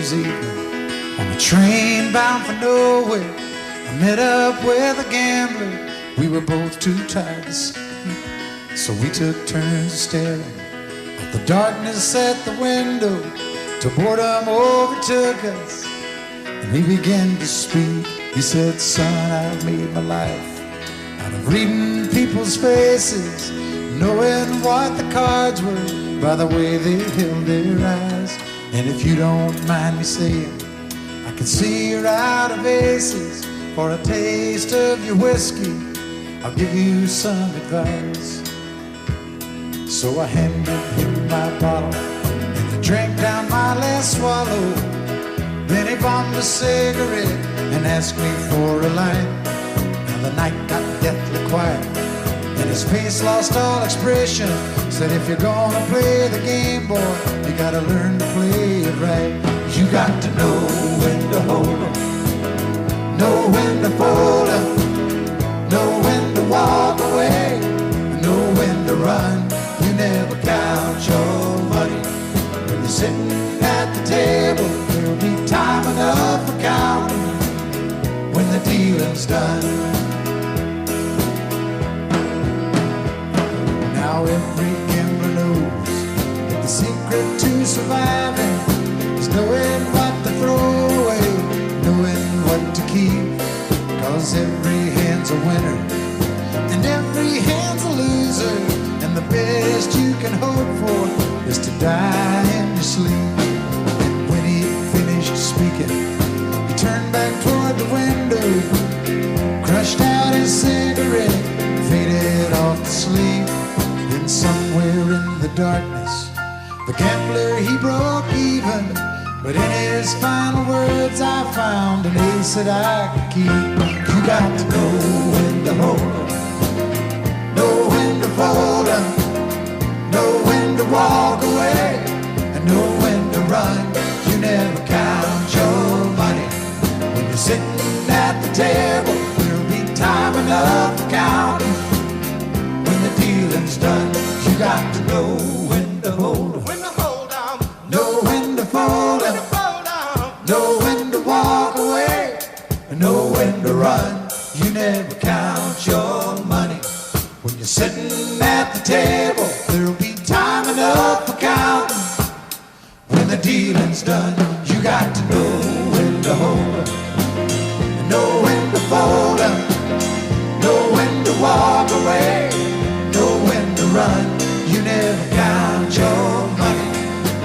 Year's evening on a train bound for nowhere. I met up with a gambler. We were both too tired to sleep, so we took turns staring at the darkness at the window till boredom overtook us, and he began to speak. He said, son, I've made my life out of reading people's faces, knowing what the cards were by the way they held their eyes. And if you don't mind me saying, I can see you're out of aces. For a taste of your whiskey, I'll give you some advice. So I handed him my bottle, and he drank down my last swallow. Then he bombed a cigarette and asked me for a line. Now the night got deathly quiet, and his face lost all expression. Said, if you're gonna play the game, boy, you gotta learn to play it right. You got to know when to hold 'em, know when to fold 'em, know when to walk away, know when to run. You never count your money when you're sitting at the table. There'll be time enough for counting when the dealing's done. Now every gambler knows that the secret to surviving is knowing what to throw away, knowing what to keep. Cause every hand's a winner and every hand's a loser, and the best you can hope for is to die in your sleep. And when he finished speaking, he turned back toward the window, crushed out his cigarette, faded off to sleep. Then somewhere in the darkness, the gambler, he broke even. But in his final words, I found an ace that I could keep. You got to know when to hold 'em, know when to fold 'em, know when to walk away, and know when to run. You never count your money when you're sitting at the table. There'll be time enough for counting when the dealing's done. You got to know when to hold 'em, when to hold 'em, know when to fold 'em, know when to walk away, and know when to run. You never count your money when you're sitting at the table. There'll be time enough for counting when the dealing's done. You got to know when to hold 'em, and know when to fold 'em, know when to walk away, know when to run. You never count your money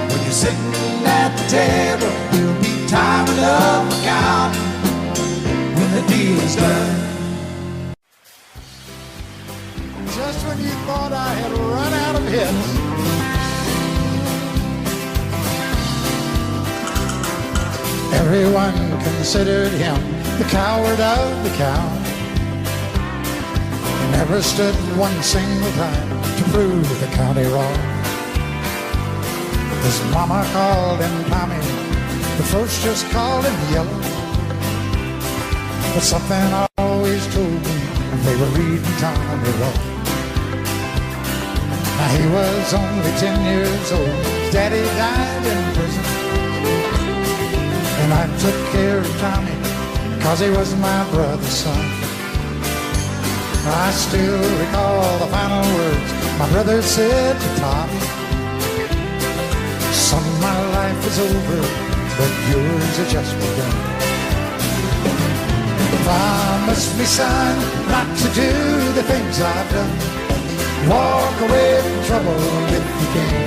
when you're sitting at the table. There'll be time enough for counting when the deal is done. Just when you thought I had run out of hits, everyone considered him the coward of the cow. He never stood one single time to prove the county wrong. His mama called him Tommy, the folks just called him Yellow. But something always told me they were reading Tommy wrong. Now he was only 10 years old, his daddy died in prison, and I took care of Tommy cause he was my brother's son. I still recall the final words my brother said to Tommy: son, my life is over, but yours has just begun. Promise me, son, not to do the things I've done. Walk away from trouble if you can.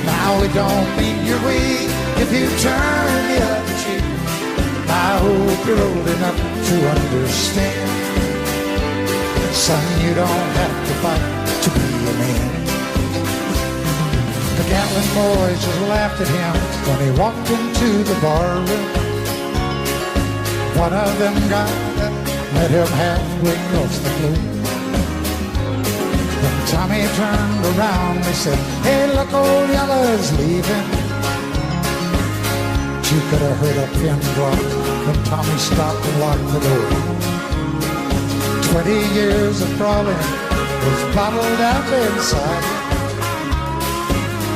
Now it don't mean you're weak if you turn the other cheek. I hope you're old enough to understand. Son, you don't have to fight to be a man. The gambling boys just laughed at him when he walked into the bar room. One of them got up, let him halfway across the floor. When Tommy turned around, they said, hey, look, old Yellow's leaving. But you could have heard a pin drop when Tommy stopped and locked the door. 20 years of crawling was bottled up inside.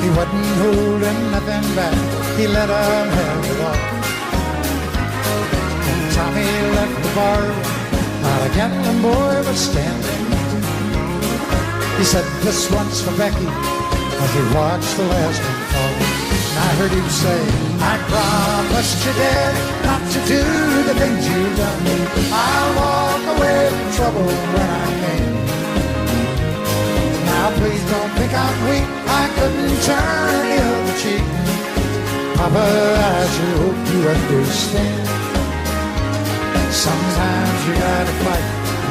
He He wasn't holding nothing back, he let him have it all. And Tommy left the bar, not a gambling boy was standing. He said, this one's for Becky, as he watched the last one fall. And I heard him say, I promised you, Dad, not to do the things you've done. I'll walk away from trouble when I can. Now please don't think I'm weak, I couldn't turn the other cheek. Papa, I sure hope you understand. Sometimes you gotta fight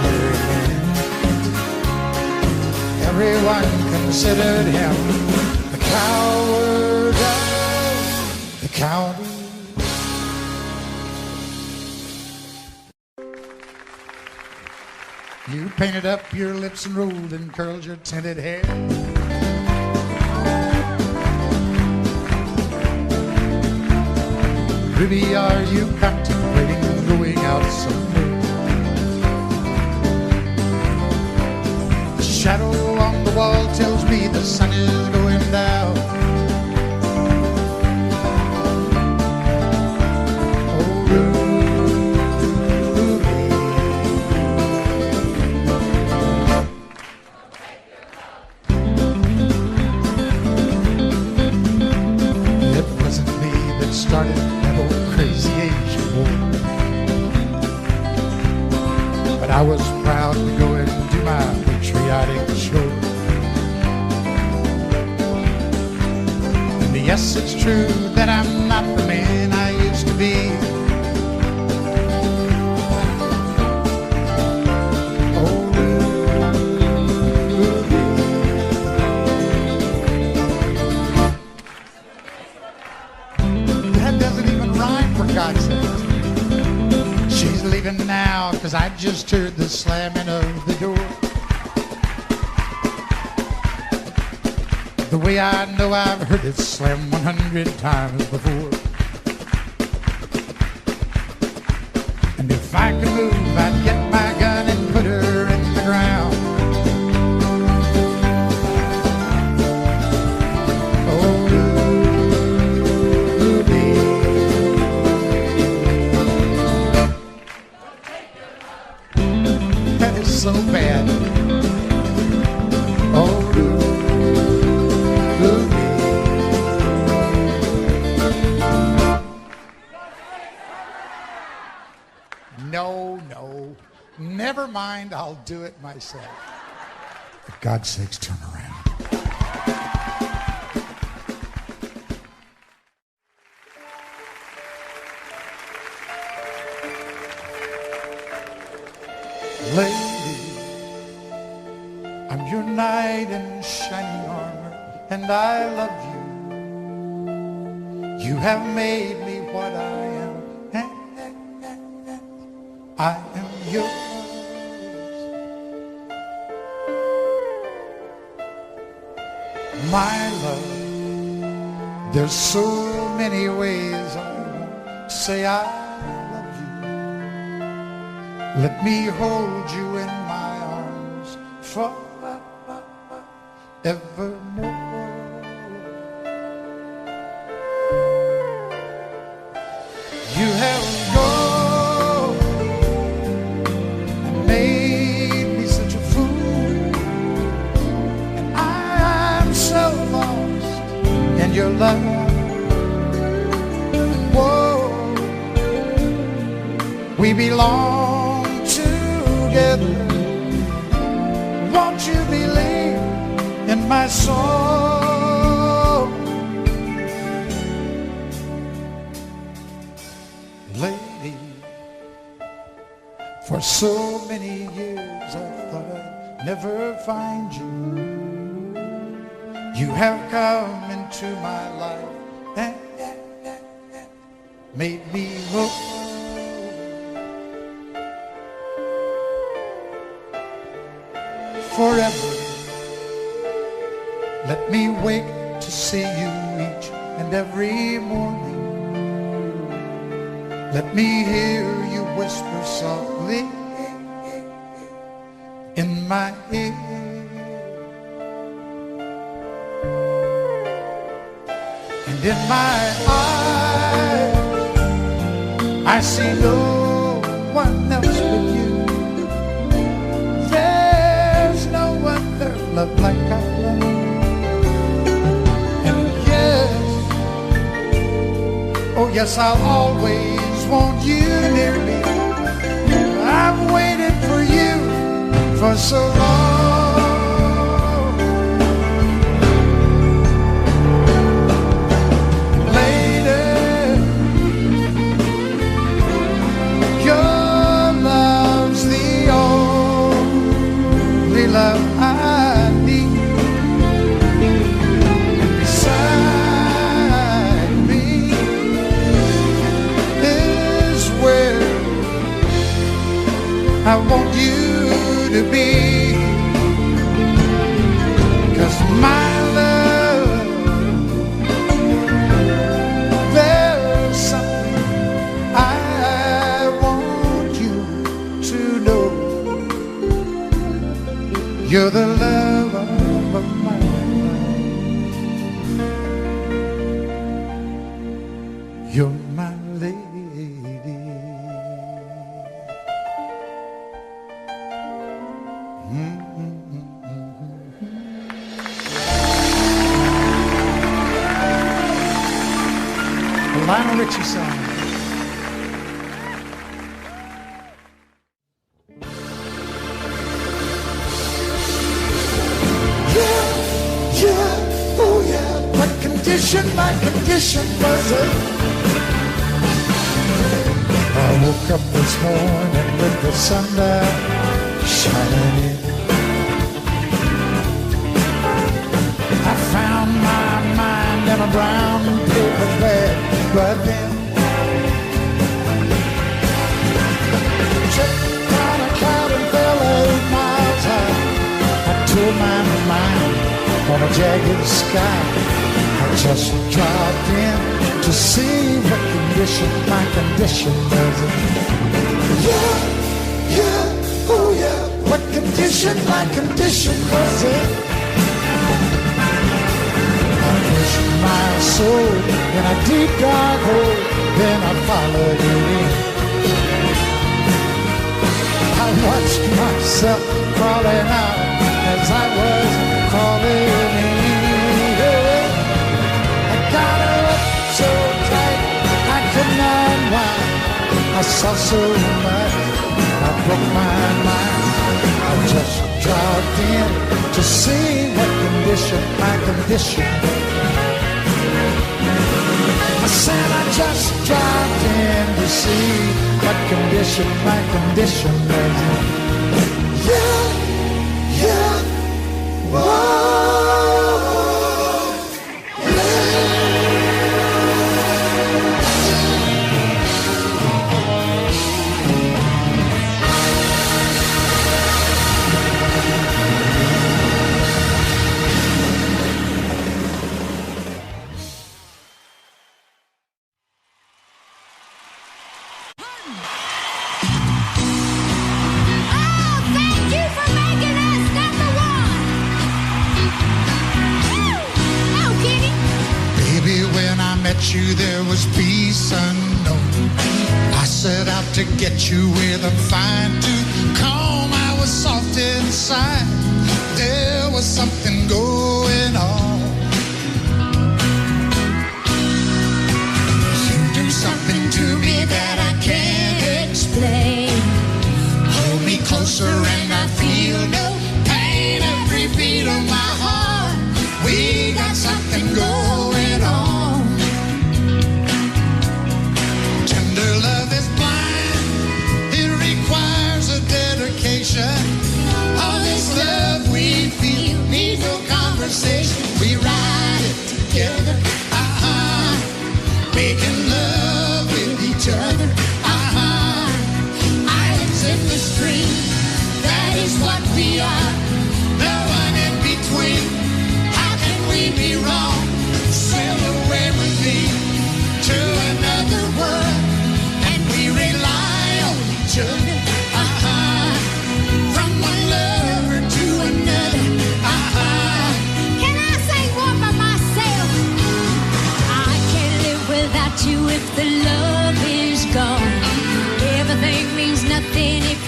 every man. Everyone considered him the coward of the county. You painted up your lips and rolled and curled your tinted hair. Ruby, are you contemplating going out somewhere? The shadow on the wall tells me the sun is going down. Oh, Ruby, it wasn't me that started that old crazy Asian war, but I was proud to go and do my patriotic chore. And yes, it's true that I'm not the man I used to be. Oh, Ruby, that doesn't even rhyme, for God's sake. She's leaving now, 'cause I just heard the slamming of the door. The way I know I've heard it slam 100 times before. And if I could move, I'd get my gun and put her in the ground. Oh, Ruby, that is so bad. Oh, no, never mind, I'll do it myself. For God's sakes, turn around. Lady, I'm your knight in shining armor, and I love you. You have made me what I am. I am yours. My love, there's so many ways I want to say I love you. Let me hold you in my arms forevermore. You have your love, whoa, we belong together. Won't you believe in my soul? Lady, for so many years I thought I'd never find you. You have come into my life and made me whole. Forever, let me wake to see you each and every morning. Let me hear you whisper softly in my ear. in my eyes. I see no one else but you. There's no other love like I love. And yes, oh yes, I'll always want you near me. I've waited for you for so long. Lady, your love's the only love I need. And beside me is where I want you to be. 'Cause my love, there's something I want you to know. You're the love of my life. You're my lady. A Lionel Richie song. Yeah, yeah, oh yeah. My condition was it. I woke up this morning with the sun shining in. I found my mind in a brown paper bag, but then checked on a cloud and fell 8 miles high. I tore my mind on a jagged sky. I just dropped in to see what condition my condition was in. Yeah, yeah, oh yeah, what condition my condition was in. I pushed my soul in a deep dark hole, then I followed it in. I watched myself crawling out as I was crawling in. I got up so tight I could not unwind. I saw so much, I broke my mind. I just dropped in to see what condition my condition. I said I just dropped in to see what condition my condition was in. Yeah, yeah, whoa. You, there was peace unknown. I set out to get you with a fine tooth comb. I was soft inside. There was something going on. You do something to me that I can't explain. Hold me closer and I feel no pain. Every beat of my heart, we got something going on. Love is blind, it requires a dedication. All this love we feel needs no conversation. We ride it together, making love with each other, Islands in the stream, that is what we are. No one in between, how can we be wrong?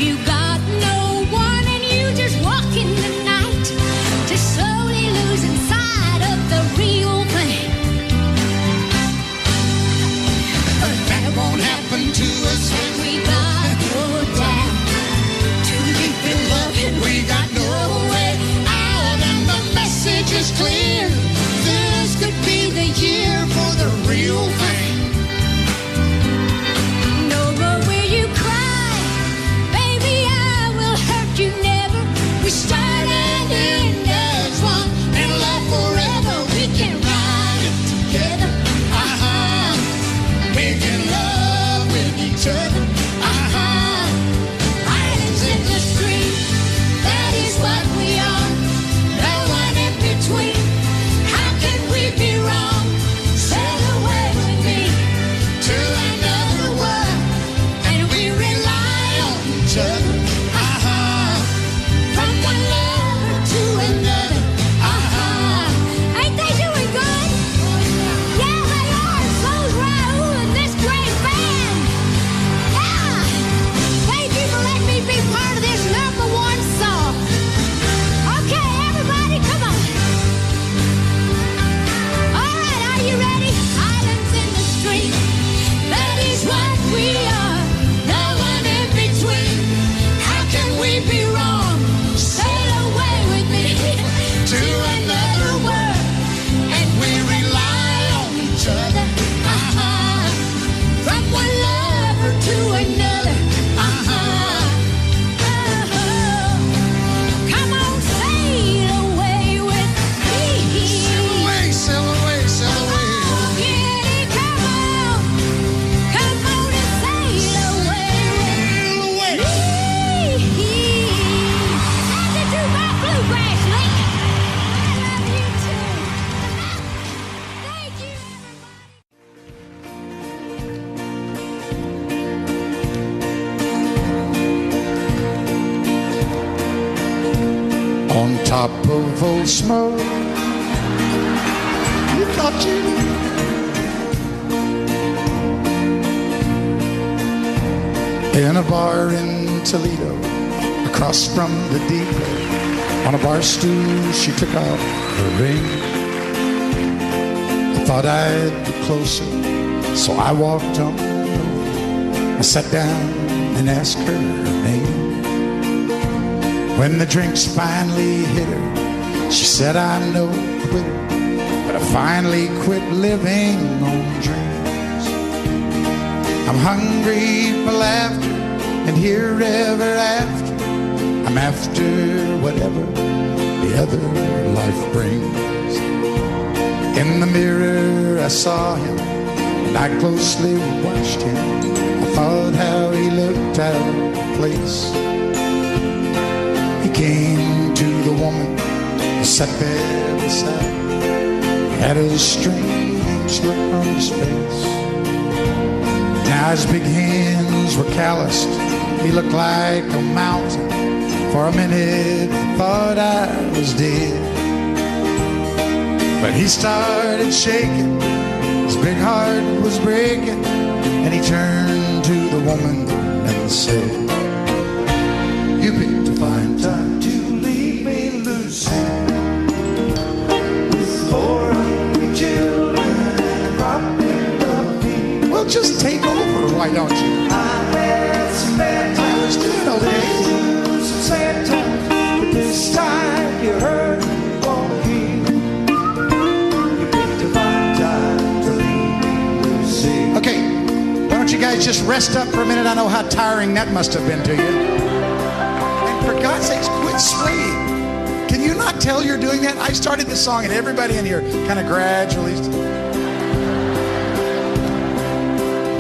If you got no one and you just walk in the night to slowly losing sight of the real thing. But that won't happen to us when we got no down. Too deep in love and we got no way out, and the message is clear. This could be the year for the real thing. No more will you cry, baby, I will hurt you never. We start and end as one, and love forever. We can ride it together, making love with each other, islands in the stream. That is what we are, no one in between. How can we be wrong? Sail away with me to another world, and we rely on each other, from one lover to another, Ain't they doing good? Yeah, they are. So's Raoul and this great band. Yeah. Thank you for letting me be part of this #1 song. Okay, everybody, come on. All right, are you ready? Islands in the stream. That is what we are. No one in between. How can we be wrong? Sail away with me to another world, and we rely on each other, from one lover to another, Come on, sail away with me. Sail away, sail away, sail away. Oh, Kitty, come on. Come on and sail away with me. How'd you do my bluegrass, Lincoln? I love you too. Thank you, On top of old smoke, you thought you in a bar in Toledo, across from the depot. On a bar stool, she took out her ring. I thought I'd be closer, so I walked on. I sat down and asked her name. When the drinks finally hit her, she said, I'm no quitter, but I finally quit living on dreams. I'm hungry for laughter, and here ever after, I'm after whatever the other life brings. In the mirror I saw him, and I closely watched him. I thought how he looked out of place. He came to the woman who sat there beside him. He had a strange look on his face. Now his big hands were calloused. He looked like a mountain. For a minute I thought I was dead. But he started shaking, his big heart was breaking, and he turned to the woman and said, you picked a fine time to leave me, Lucy, with 4 hungry children and rocking the feet. Well, just take over, why don't you? I had some bad times, old days, some sad times, but this time you heard me walking. You picked a fine time to leave me, Lucy. Okay, why don't you guys just rest up for a minute? I know how tiring that must have been to you. For God's sakes, quit swaying. Can you not tell you're doing that? I started this song and everybody in here kind of gradually.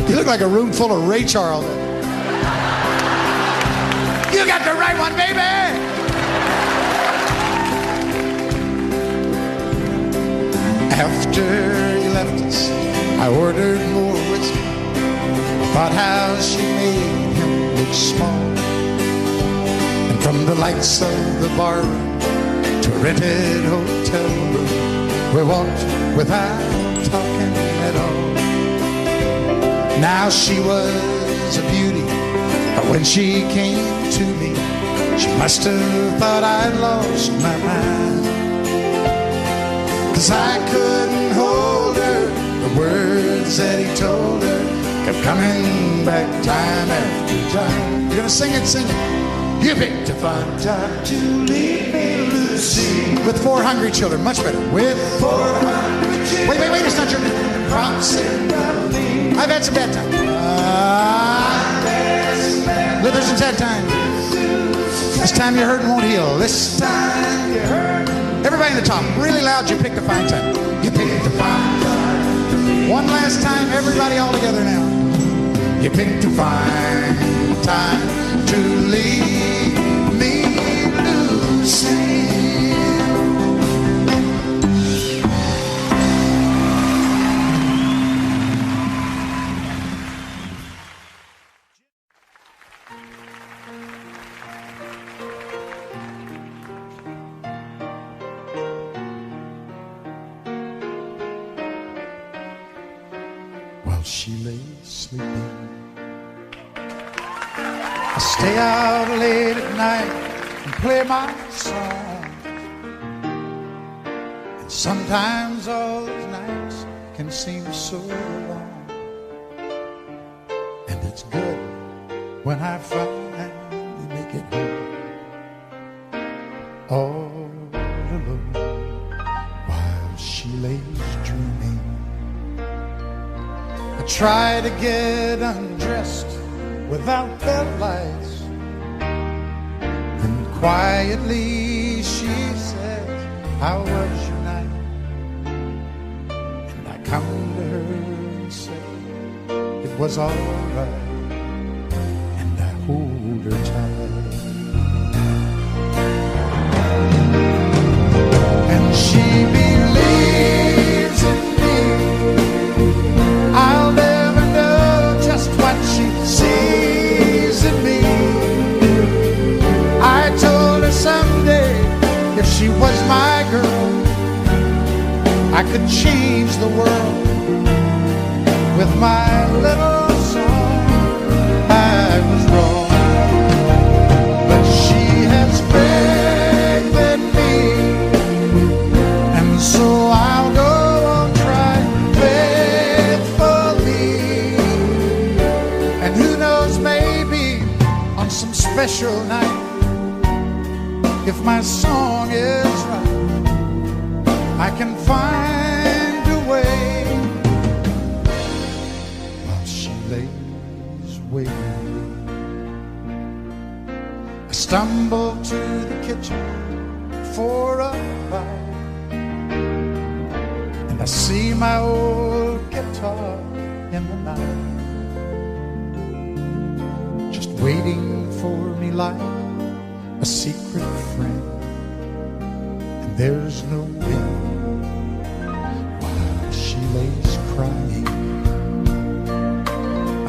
You look like a room full of Ray Charles. You got the right one, baby! After he left us, I ordered more whiskey. Thought how she made him look small. From the lights of the bar to a rented hotel room, we walked without talking at all. Now she was a beauty, a But when she came to me, she must have thought I'd lost my mind. 'Cause I couldn't hold her. The words that he told her kept coming back time after time. You're gonna sing it, sing it. You picked a fun time to leave me, Lucy. With 4 hungry children, much better. With 4 hungry children. Wait, it's not your promising of me. I've had some bad times. There's some sad times. This time your hurt won't heal. This time you hurt. Everybody in the top, really loud, you picked a fine time. You picked a fine time. One last time, everybody all together now. You picked a fine time to leave me, Lucy. While she lay sleeping, I stay out late at night and play my song. And sometimes all those nights can seem so long. And it's good when I finally make it home, all alone, while she lays dreaming. I try to get undressed without bed lights. Then quietly she says, how was your night? And I come to her and say, it was all right. And I hold her tight. And she believes in me. I'll never know just what she sees in me. I told her someday if she was my girl, I could change the world with my little song. I was wrong, but she has faith in me, and so I'll go on trying faithfully. And who knows, maybe on some special night, if my song is right, I can find a way. While she lays waiting, I stumble to the kitchen for a bite, and I see my old guitar in the night, just waiting for me like a secret friend. And there's no end while she lays crying.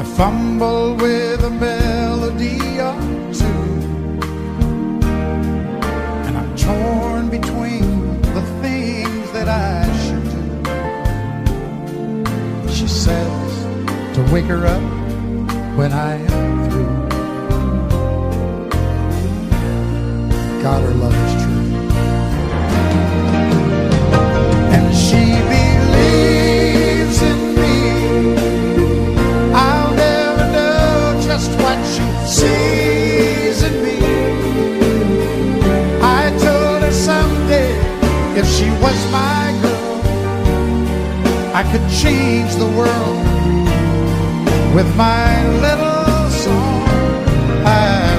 I fumble with a melody or two, and I'm torn between the things that I should do. She says to wake her up when I am through. God, her love is true. And she believes in me. I'll never know just what she sees in me. I told her someday if she was my girl, I could change the world with my little song. I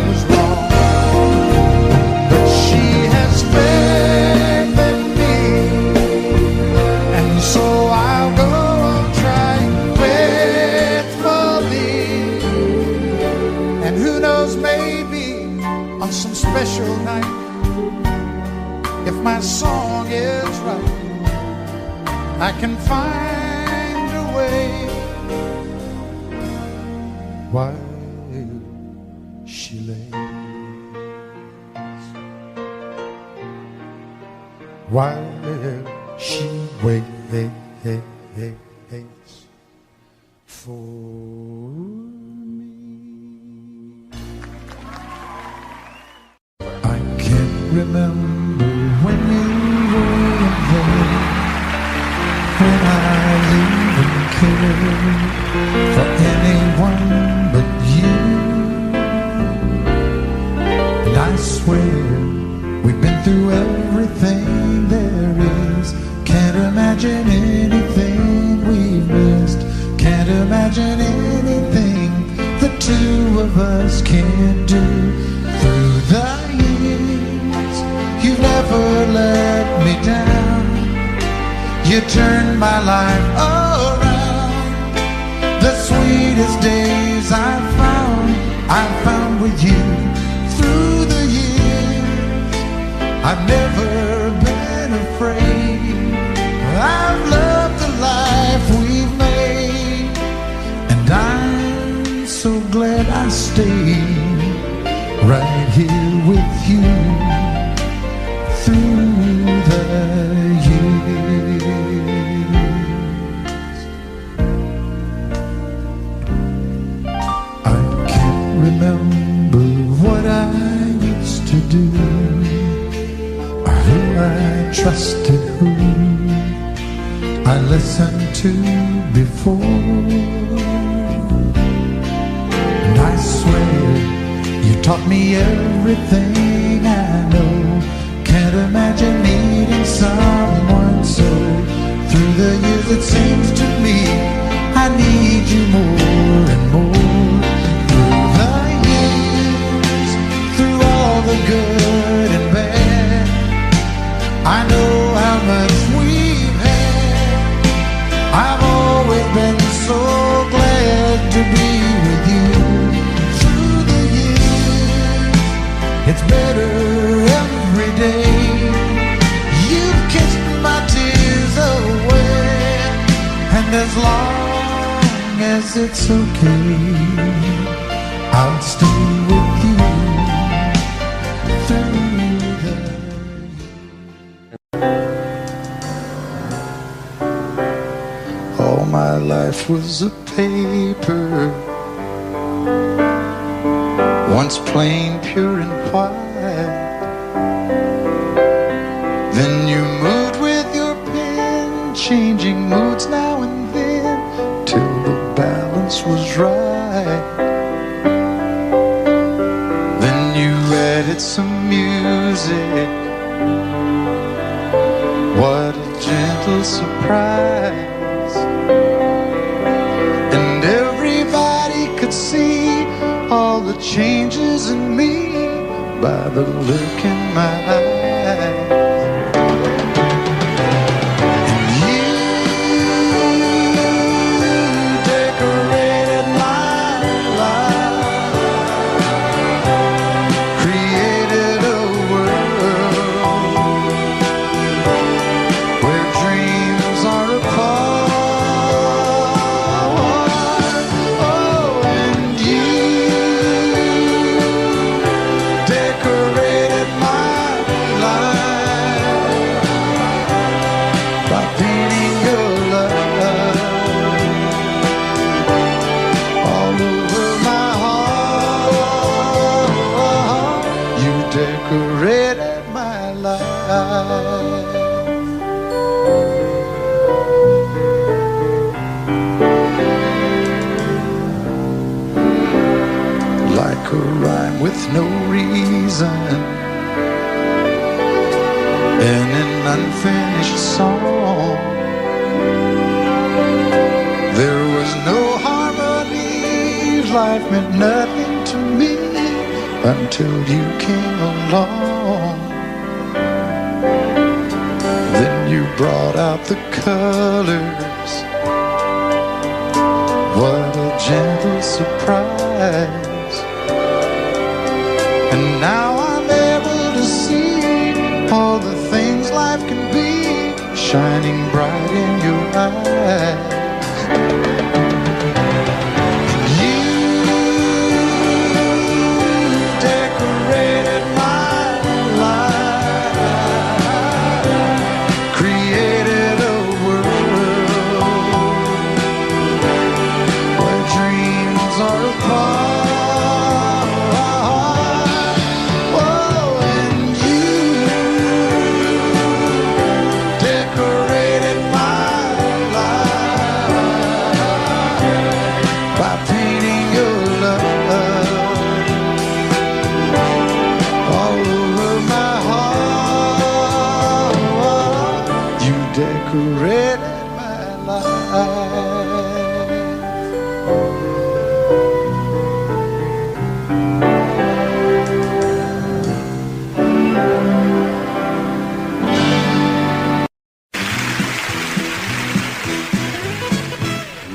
was wrong, but she has faith in me, and so I'll go on trying faithfully. And who knows, maybe on some special night, if my song is right, I can find a way. While she lays, while she waits for me. remember when you weren't there, when I even cared for anyone but you. And I swear we've been through everything there is. Can't imagine anything we've missed. Can't imagine anything the two of us can't do. Through the years, you've never let me down. You turned my life around. The sweetest days I found with you. Through the years, I've never been afraid. I've loved the life we've made, and I'm so glad I stayed right here with you through the years. I can't remember what I used to do, or who I trusted, who I listened to before. And I swear you taught me everything I know. Can't imagine needing someone so. Through the years it seems to me I need you more and more. Through the years, through all the good and bad, I know how much we've had. I've always been so glad to be with you. Through the years, it's better every day. You've kissed my tears away, and as long as it's okay, I'll stay with you through the years. All my life was a paper, once plain, pure and white. Then you moved with your pen, changing moods now and then till the balance was right. Then you added some music. What a gentle surprise. And everybody could see all the changes in me by the look in my eyes. And you decorated my life, created a world where dreams are apart. Oh, and you decorated my life by painting your love all over my heart. You decorated my life. Like a rhyme with no reason in an unfinished song. There was no harmony, life meant nothing to me until you came along. Then you brought out the colors. What a gentle surprise. And now I'm able to see all the things life can be, shining bright in your eyes. You decorated my life, created a world where dreams are apart. Oh, and you all over my heart. You decorated my life.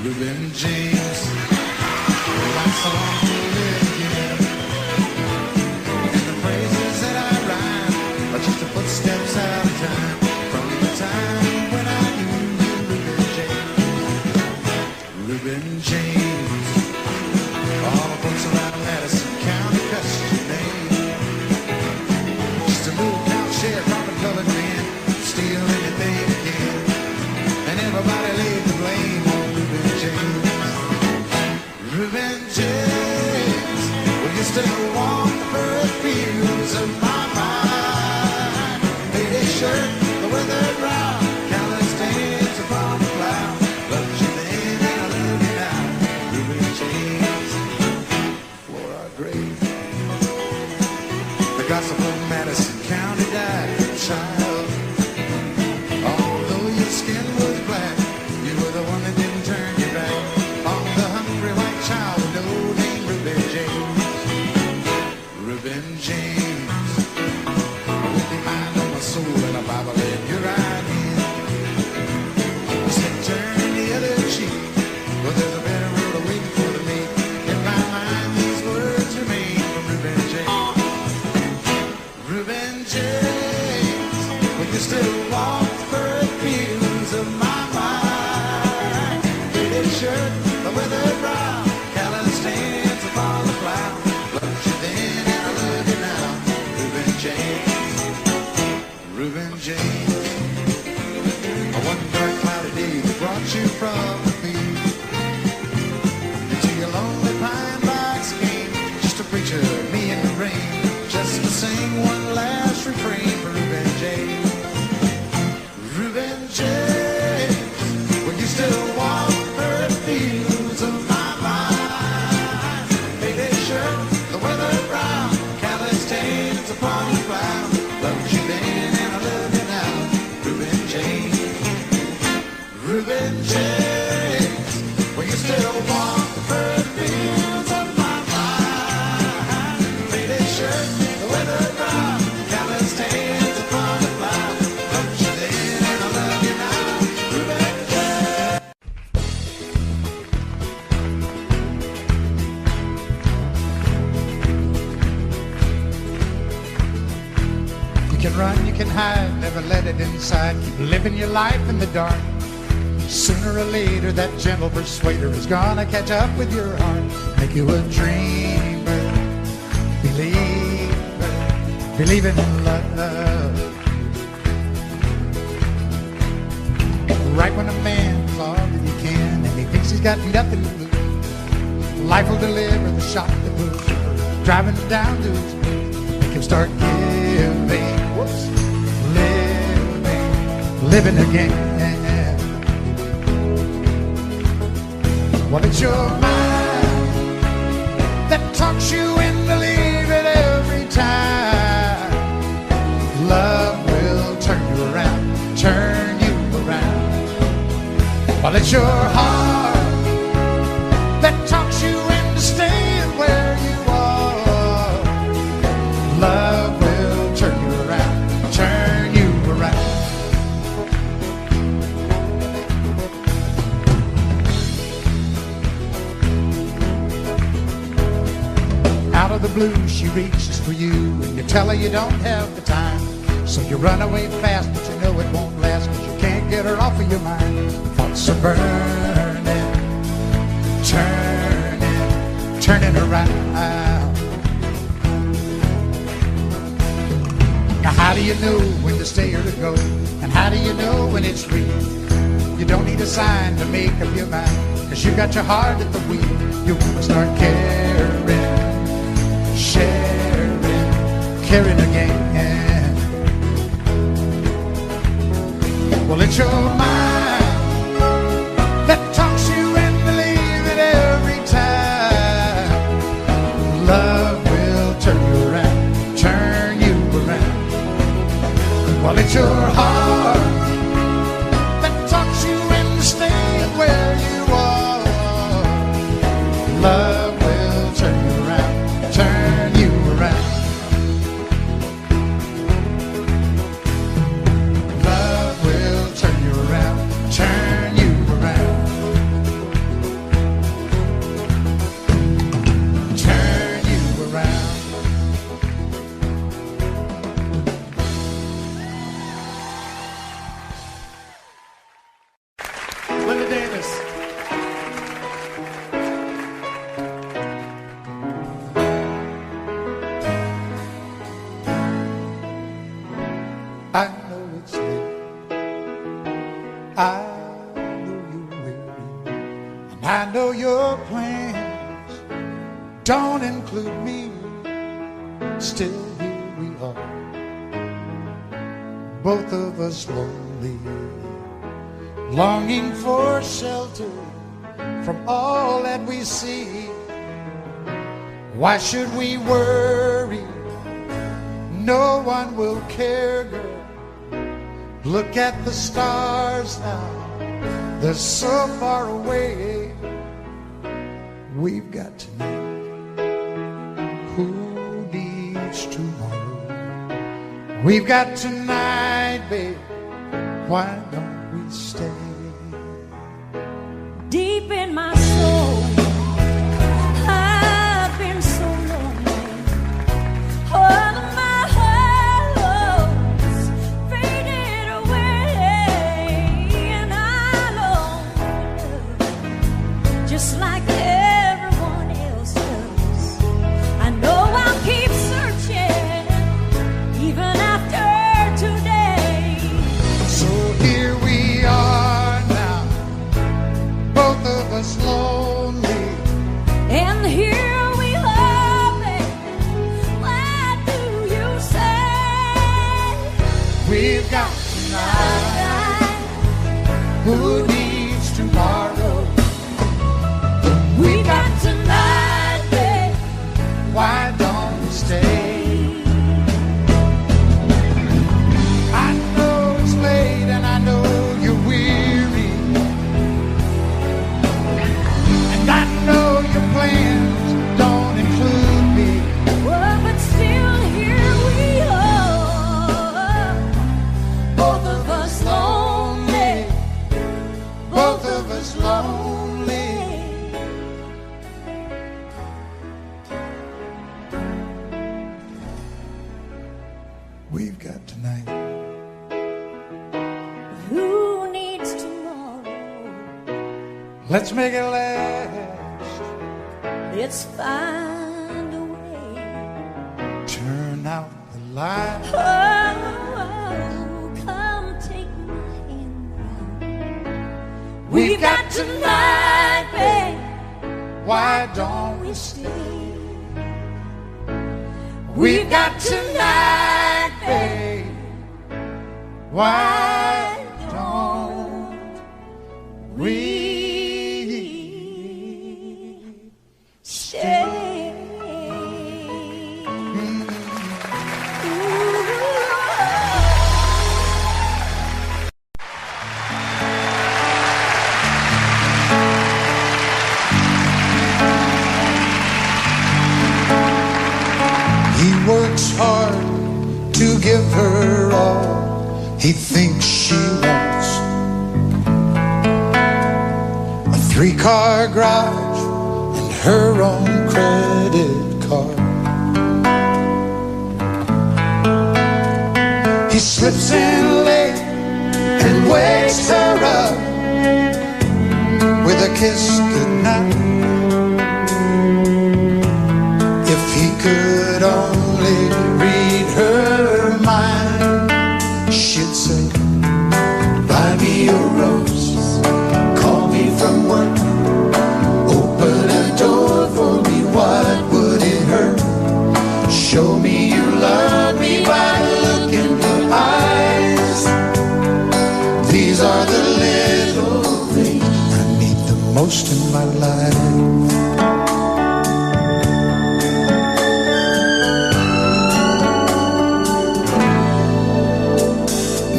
Reuben James, my song will live again. And the phrases that I rhyme are just the footsteps out of time. From the time when I knew you, Reuben James. Reuben James, all the folks around Madison County cuss your name. Just a little cow shed, dropping colored man, steal anything you can. And everybody laid the blame on Reuben James. Reuben James, will you still walk the bird fields of my mind? Faded shirt, the weathered brow, callous stains upon the cloud. Loved you then and I love you now. Reuben James, Flora grave. The gossip of Madison County died, child. Although your skin was black, you were the one that didn't turn your back on the hungry white child of no name Reuben James. Reuben James, with your mind on my soul and a Bible in your right hand. I said turn the other cheek, but there's a better road awaiting for me. In my mind these words remain from Reuben James. Reuben James, will you still walk the bird fields of my mind? Faded shirt, the weathered brow, callous stains upon the plow. Loved you then and I love you now. Reuben James, Reuben James. One dark cloudy day that brought you from the field into your lonely pine box again, just a preacher, me in the rain, just to sing one last refrain for Reuben James. Reuben James, will you still walk the bird fields of my mind? Faded shirt, the weathered brow, callous stains upon the plow. Loved you then and I love you now. Reuben James, Reuben James, will you still walk the bird fields of my mind? Faded shirt, the weathered brow, callous stains upon the plow. Loved you then and I love you now. Reuben James. You can run, you can hide, never let it inside. Keep living your life in the dark. Sooner or later, that gentle persuader is gonna catch up with your heart. Make you a dreamer, believer, believing in love. Right when a man's all that he can, and he thinks he's got nothing to lose, life will deliver the shock that moves, driving him down to his knees. Make him start giving, living again. Well, it's your mind that talks you into leave it every time. Love will turn you around, turn you around. Well, it's your heart that talks you into staying where you are. Love will turn you around, turn you around. Out of the blue she reaches for you, and you tell her you don't have the time. So you run away fast, but you know it won't last, 'cause you can't get her off of your mind. Thoughts are burning, turning around. Now how do you know when to stay or to go? And how do you know when it's real? You don't need a sign to make up your mind, 'cause you got your heart at the wheel. You wanna start caring, caring again. Well, it's your mind that talks you into leave it every time. Love will turn you around, turn Well, it's your heart that talks you into staying where you are. Love will turn you around, turn you around. Love will turn you around, turn you around. Turn you around. Linda Davis. I know it's late. I know you're weary. And I know your plans don't include me. Still here we are, both of us lonely, longing for shelter from all that we see. Why should we worry? No one will care, girl. Look at the stars now, they're so far away. We've got tonight, who needs tomorrow? We've got tonight, babe, why don't we stay? Deep in my soul, I've been so lonely. All of my hopes faded away, and I long for love, just like everyone else does. I know I'll keep searching, even after today. So here we are now, both of us lonely. And here we are, baby. What do you say? We've got tonight, who needs tomorrow? We got tonight, babe. Why don't we stay? I know it's late and I know you're weary, and I know your plans don't include me. Oh, but still here we are, both of us lonely, Both of us lonely. We've got tonight. Who needs tomorrow? Let's make it last. Let's find a way. Turn out the light. Oh, come take my hand now. We've got tonight, babe. Why don't we We stay? stay. We've got tonight, babe. Why don't we stay? He works hard to give her all he thinks she wants. A 3-car garage and her own credit card. He slips in late and wakes her up with a kiss goodnight. If he could only read her mind, she'd say, buy me a rose, call me from work, open a door for me, what would it hurt? Show me you love me by the look in your eyes. These are the little things I need the most in my life.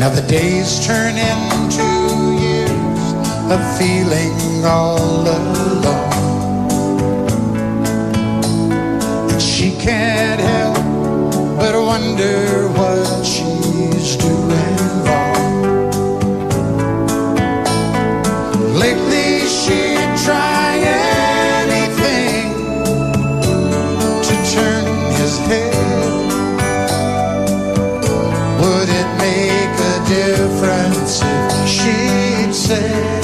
Now the days turn into years of feeling all alone, and she can't help but wonder what she's doing wrong. Lately she'd try anything to turn his head. Would it make a difference if she'd said,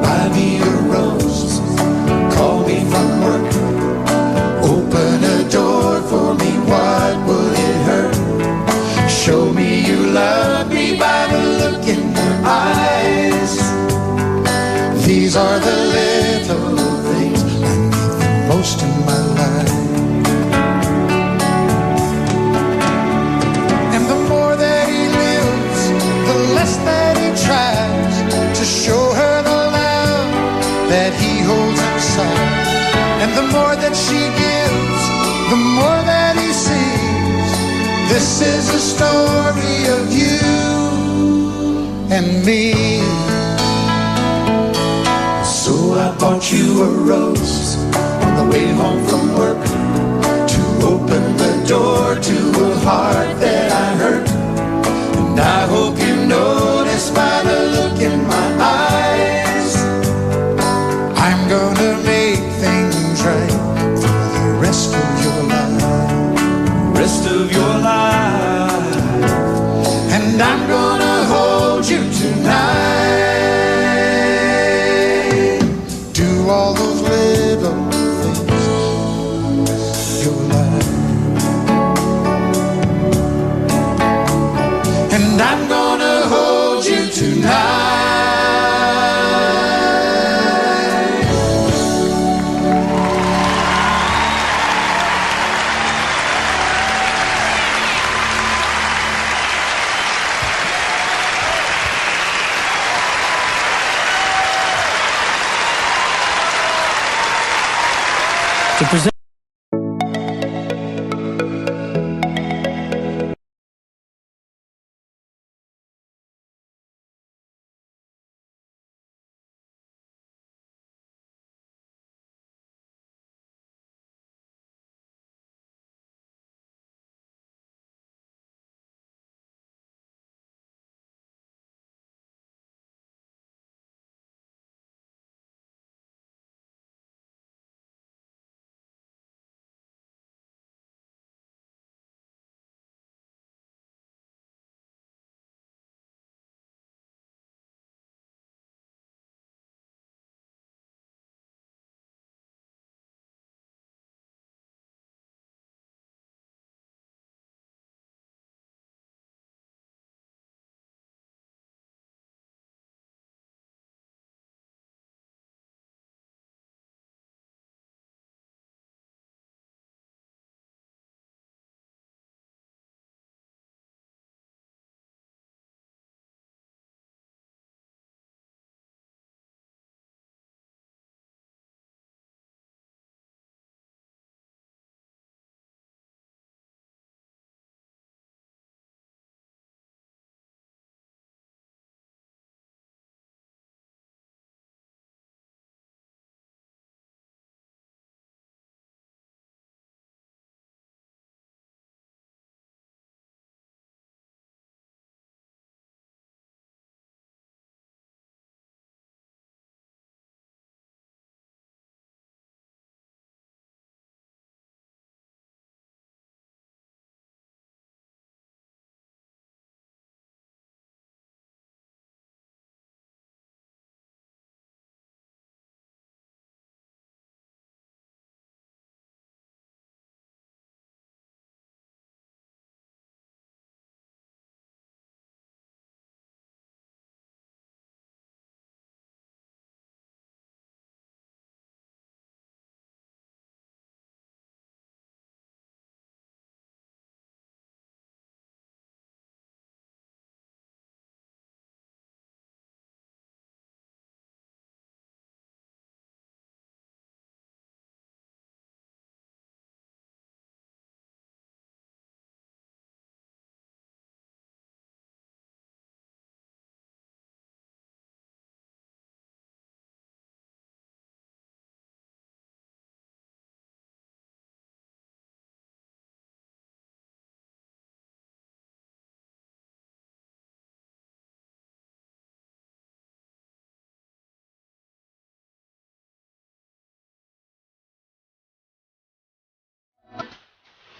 buy me a rose, call me from work, open a door for me, what would it hurt? Show me you love me by the look in your eyes. These are the little things I need the most in my life. And the more that he lives, the less that he tries to show her the love that he holds inside. And the more that she gives, the more that he sees. This is a story of you and me. So I bought you a rose on the way home from work, to open the door to a heart that I hurt. And I hope you notice by the look in my eyes, I'm gonna make things right for the rest of your life. Rest of your life. And I'm gonna hold you tonight. Do all those little things you like. And I'm gonna hold you tonight. To present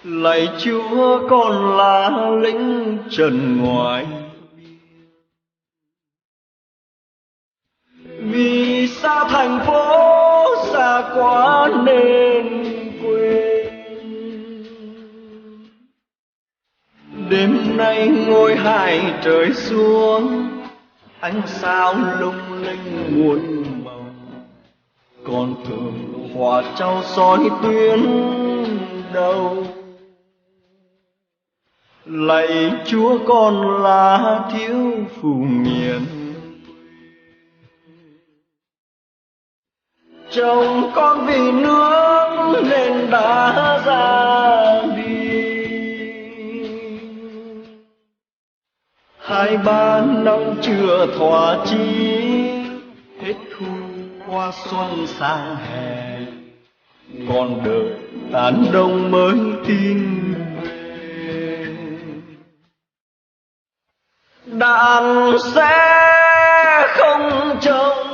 Lạy Chúa, con là lính trần ngoài, vì xa thành phố, xa quá nên quên. Đêm nay ngôi hai trời xuống, ánh sao lung linh muôn màu, con thường hòa trao soi tuyến đầu. Lạy Chúa, con là thiếu phụ nghiện, chồng con vì nước nên đã ra đi. 2-3 năm chưa thỏa chí, hết thu qua xuân sang hè, còn đợi tàn đông mới tin về. Đàn sẽ không trông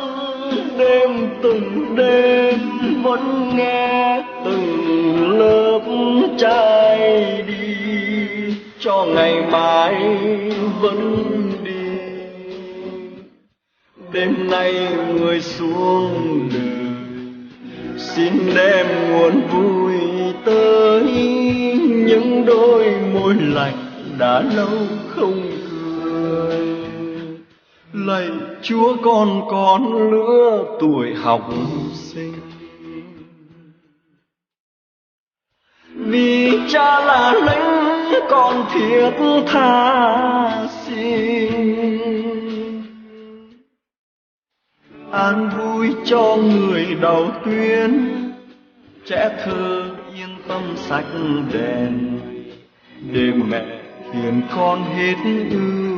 đêm từng đêm, vẫn nghe từng lớp trai đi, cho ngày mai vẫn đi. Đêm nay người xuống đời, xin đem nguồn vui tới những đôi môi lạnh đã lâu không cười. Lạy Chúa, con lứa tuổi học sinh, vì cha là lính con thiết tha xin. An vui cho người đầu tuyến, trẻ thơ yên tâm sạch đèn, để mẹ hiền con hết ưu